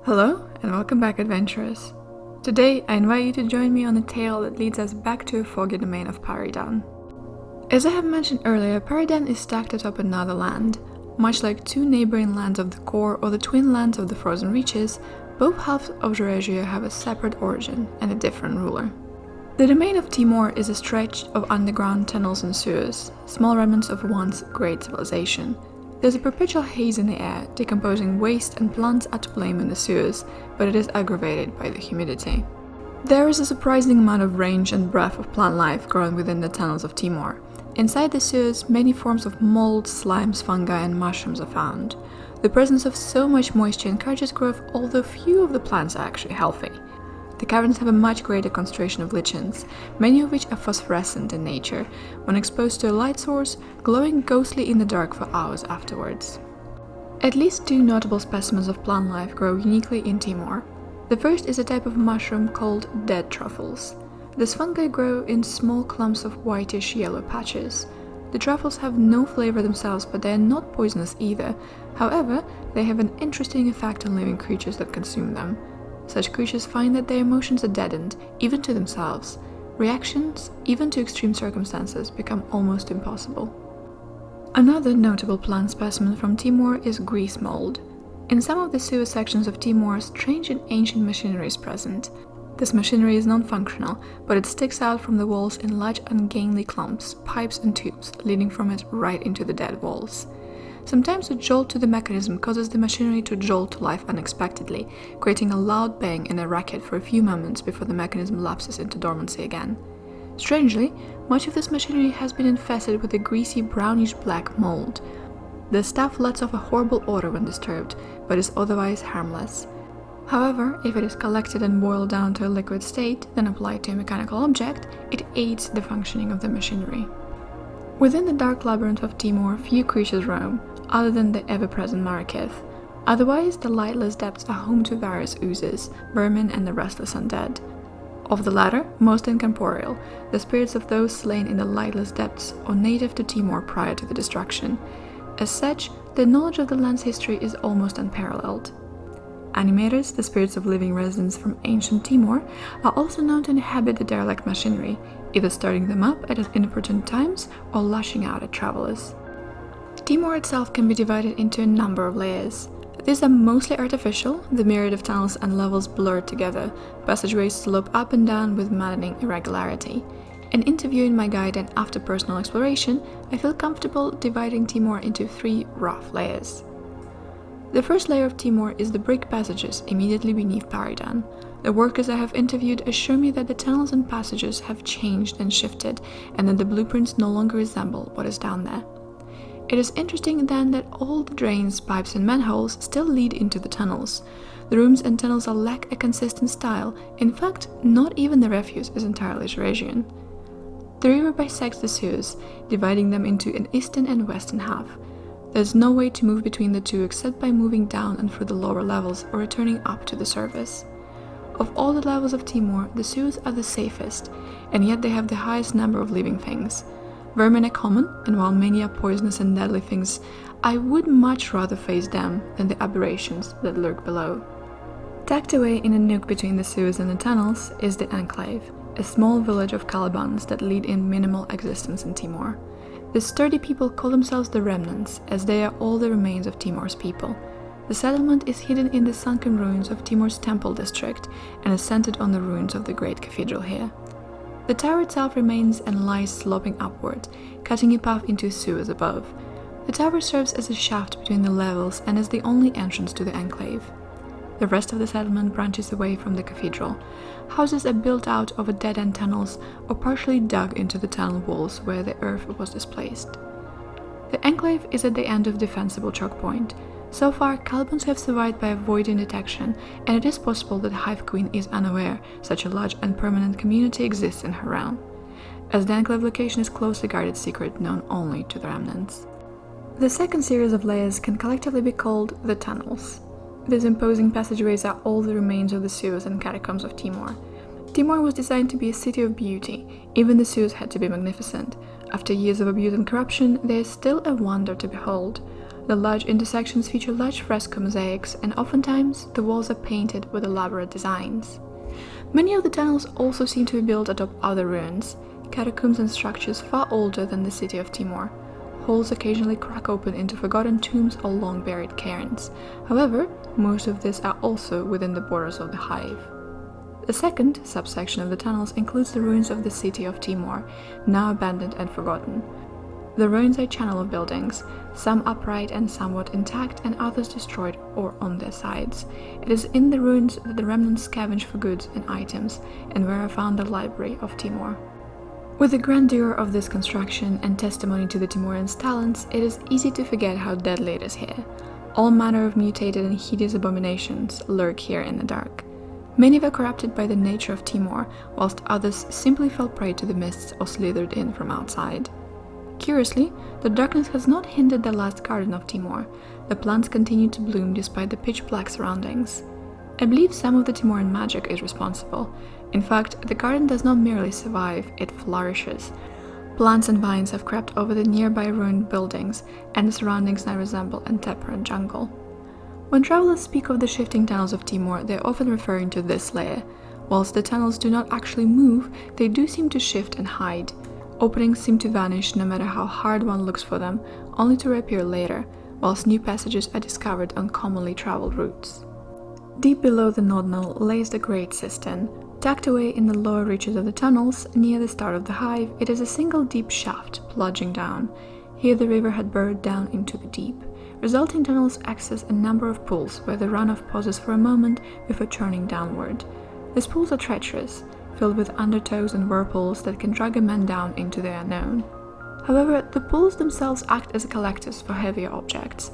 Hello and welcome back, adventurers. Today I invite you to join me on a tale that leads us back to a foggy domain of Paradan. As I have mentioned earlier, Paradan is stacked atop another land. Much like two neighboring lands of the core or the twin lands of the frozen reaches, both halves of Eurasia have a separate origin and a different ruler. The domain of Timor is a stretch of underground tunnels and sewers, small remnants of once great civilization. There's a perpetual haze in the air, decomposing waste, and plants are to blame in the sewers, but it is aggravated by the humidity. There is a surprising amount of range and breadth of plant life growing within the tunnels of Timor. Inside the sewers, many forms of mold, slimes, fungi, and mushrooms are found. The presence of so much moisture encourages growth, although few of the plants are actually healthy. The caverns have a much greater concentration of lichens, many of which are phosphorescent in nature, when exposed to a light source, glowing ghostly in the dark for hours afterwards. At least two notable specimens of plant life grow uniquely in Timor. The first is a type of mushroom called dead truffles. These fungi grow in small clumps of whitish yellow patches. The truffles have no flavor themselves, but they are not poisonous either. However, they have an interesting effect on living creatures that consume them. Such creatures find that their emotions are deadened, even to themselves. Reactions, even to extreme circumstances, become almost impossible. Another notable plant specimen from Timor is grease mold. In some of the sewer sections of Timor, strange and ancient machinery is present. This machinery is non-functional, but it sticks out from the walls in large ungainly clumps, pipes and tubes, leading from it right into the dead walls. Sometimes a jolt to the mechanism causes the machinery to jolt to life unexpectedly, creating a loud bang and a racket for a few moments before the mechanism lapses into dormancy again. Strangely, much of this machinery has been infested with a greasy brownish-black mold. The stuff lets off a horrible odor when disturbed, but is otherwise harmless. However, if it is collected and boiled down to a liquid state, then applied to a mechanical object, it aids the functioning of the machinery. Within the dark labyrinth of Timor, few creatures roam, other than the ever-present Marraketh. Otherwise, the lightless depths are home to various oozes, vermin, and the restless undead. Of the latter, most incorporeal, the spirits of those slain in the lightless depths or native to Timor prior to the destruction. As such, the knowledge of the land's history is almost unparalleled. Animators, the spirits of living residents from ancient Timor, are also known to inhabit the derelict machinery, either starting them up at inopportune times or lashing out at travelers. Timor itself can be divided into a number of layers. These are mostly artificial, the myriad of tunnels and levels blurred together, passageways slope up and down with maddening irregularity. In interviewing my guide and after personal exploration, I feel comfortable dividing Timor into three rough layers. The first layer of Timor is the brick passages immediately beneath Paradan. The workers I have interviewed assure me that the tunnels and passages have changed and shifted, and that the blueprints no longer resemble what is down there. It is interesting then that all the drains, pipes and manholes still lead into the tunnels. The rooms and tunnels lack a consistent style. In fact, not even the refuse is entirely Eurasian. The river bisects the sewers, dividing them into an eastern and western half. There is no way to move between the two except by moving down and through the lower levels or returning up to the surface. Of all the levels of Timor, the sewers are the safest, and yet they have the highest number of living things. Vermin are common, and while many are poisonous and deadly things, I would much rather face them than the aberrations that lurk below. Tucked away in a nook between the sewers and the tunnels is the Enclave, a small village of Calabans that lead in minimal existence in Timor. The sturdy people call themselves the Remnants, as they are all the remains of Timor's people. The settlement is hidden in the sunken ruins of Timor's temple district and is centered on the ruins of the great cathedral here. The tower itself remains and lies sloping upward, cutting a path into sewers above. The tower serves as a shaft between the levels and is the only entrance to the enclave. The rest of the settlement branches away from the cathedral. Houses are built out over dead-end tunnels or partially dug into the tunnel walls where the earth was displaced. The enclave is at the end of defensible choke point. So far, Calabans have survived by avoiding detection, and it is possible that Hive Queen is unaware such a large and permanent community exists in her realm, as the enclave location is closely guarded secret known only to the Remnants. The second series of layers can collectively be called the tunnels. These imposing passageways are all the remains of the sewers and catacombs of Timor. Timor was designed to be a city of beauty. Even the sewers had to be magnificent. After years of abuse and corruption, they are still a wonder to behold. The large intersections feature large fresco mosaics, and oftentimes the walls are painted with elaborate designs. Many of the tunnels also seem to be built atop other ruins, catacombs and structures far older than the city of Timor. Holes occasionally crack open into forgotten tombs or long-buried cairns. However, most of these are also within the borders of the Hive. The second subsection of the tunnels includes the ruins of the city of Timor, now abandoned and forgotten. The ruins are a channel of buildings, some upright and somewhat intact, and others destroyed or on their sides. It is in the ruins that the remnants scavenge for goods and items, and where I found the library of Timor. With the grandeur of this construction and testimony to the Timorians' talents, it is easy to forget how deadly it is here. All manner of mutated and hideous abominations lurk here in the dark. Many were corrupted by the nature of Timor, whilst others simply fell prey to the mists or slithered in from outside. Curiously, the darkness has not hindered the last garden of Timor. The plants continue to bloom despite the pitch-black surroundings. I believe some of the Timoran magic is responsible. In fact, the garden does not merely survive, it flourishes. Plants and vines have crept over the nearby ruined buildings, and the surroundings now resemble a temperate jungle. When travelers speak of the shifting tunnels of Timor, they are often referring to this layer. Whilst the tunnels do not actually move, they do seem to shift and hide. Openings seem to vanish no matter how hard one looks for them, only to reappear later, whilst new passages are discovered on commonly traveled routes. Deep below the Nodnal lays the Great Cistern. Tucked away in the lower reaches of the tunnels, near the start of the Hive, it is a single deep shaft plunging down. Here the river had burrowed down into the deep. Resulting tunnels access a number of pools where the runoff pauses for a moment before churning downward. These pools are treacherous, filled with undertows and whirlpools that can drag a man down into the unknown. However, the pools themselves act as collectors for heavier objects.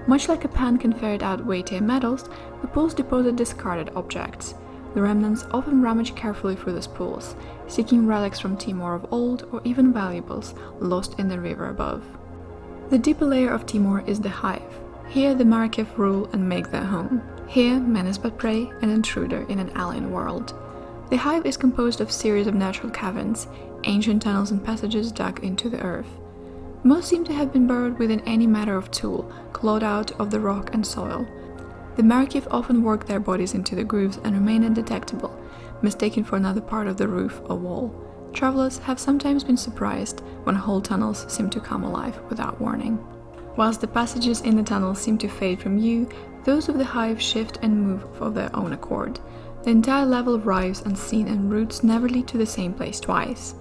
Much like a pan can ferret out weightier metals, the pools deposit discarded objects. The remnants often rummage carefully through these pools, seeking relics from Timor of old or even valuables lost in the river above. The deeper layer of Timor is the Hive. Here the Marrakech rule and make their home. Here man is but prey, an intruder in an alien world. The Hive is composed of a series of natural caverns, ancient tunnels and passages dug into the earth. Most seem to have been burrowed within any matter of tool, clawed out of the rock and soil. The Marrakech often work their bodies into the grooves and remain undetectable, mistaken for another part of the roof or wall. Travelers have sometimes been surprised when whole tunnels seem to come alive without warning. Whilst the passages in the tunnels seem to fade from view, those of the Hive shift and move of their own accord. The entire level arrives unseen, and routes never lead to the same place twice.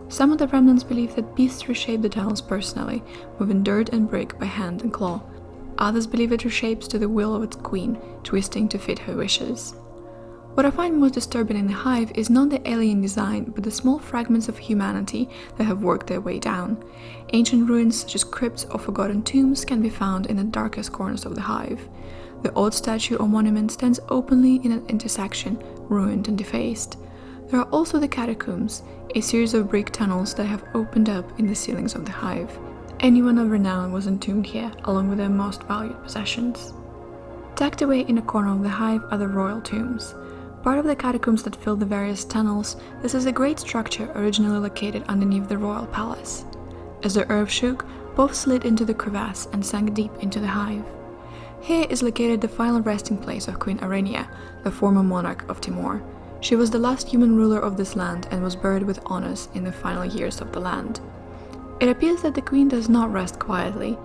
Some of the remnants believe that beasts reshape the tunnels personally, moving dirt and brick by hand and claw. Others believe it reshapes to the will of its queen, twisting to fit her wishes. What I find most disturbing in the Hive is not the alien design, but the small fragments of humanity that have worked their way down. Ancient ruins such as crypts or forgotten tombs can be found in the darkest corners of the Hive. The odd statue or monument stands openly in an intersection, ruined and defaced. There are also the Catacombs, a series of brick tunnels that have opened up in the ceilings of the Hive. Anyone of renown was entombed here, along with their most valued possessions. Tucked away in a corner of the Hive are the royal tombs. Part of the catacombs that fill the various tunnels, this is a great structure originally located underneath the royal palace. As the earth shook, both slid into the crevasse and sank deep into the Hive. Here is located the final resting place of Queen Arenia, the former monarch of Timor. She was the last human ruler of this land and was buried with honors in the final years of the land. It appears that the queen does not rest quietly.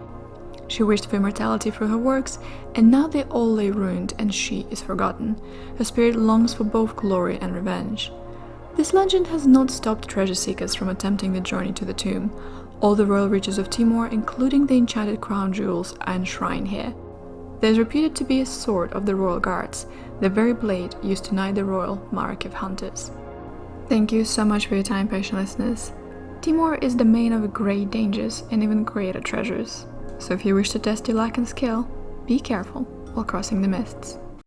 She wished for immortality through her works, and now they all lay ruined and she is forgotten. Her spirit longs for both glory and revenge. This legend has not stopped treasure seekers from attempting the journey to the tomb. All the royal riches of Timor, including the enchanted crown jewels, are enshrined here. There is reputed to be a sword of the royal guards, the very blade used to knight the royal Marrakech hunters. Thank you so much for your time, patient listeners. Timor is the domain of great dangers and even greater treasures. So if you wish to test your luck and skill, be careful while crossing the mists.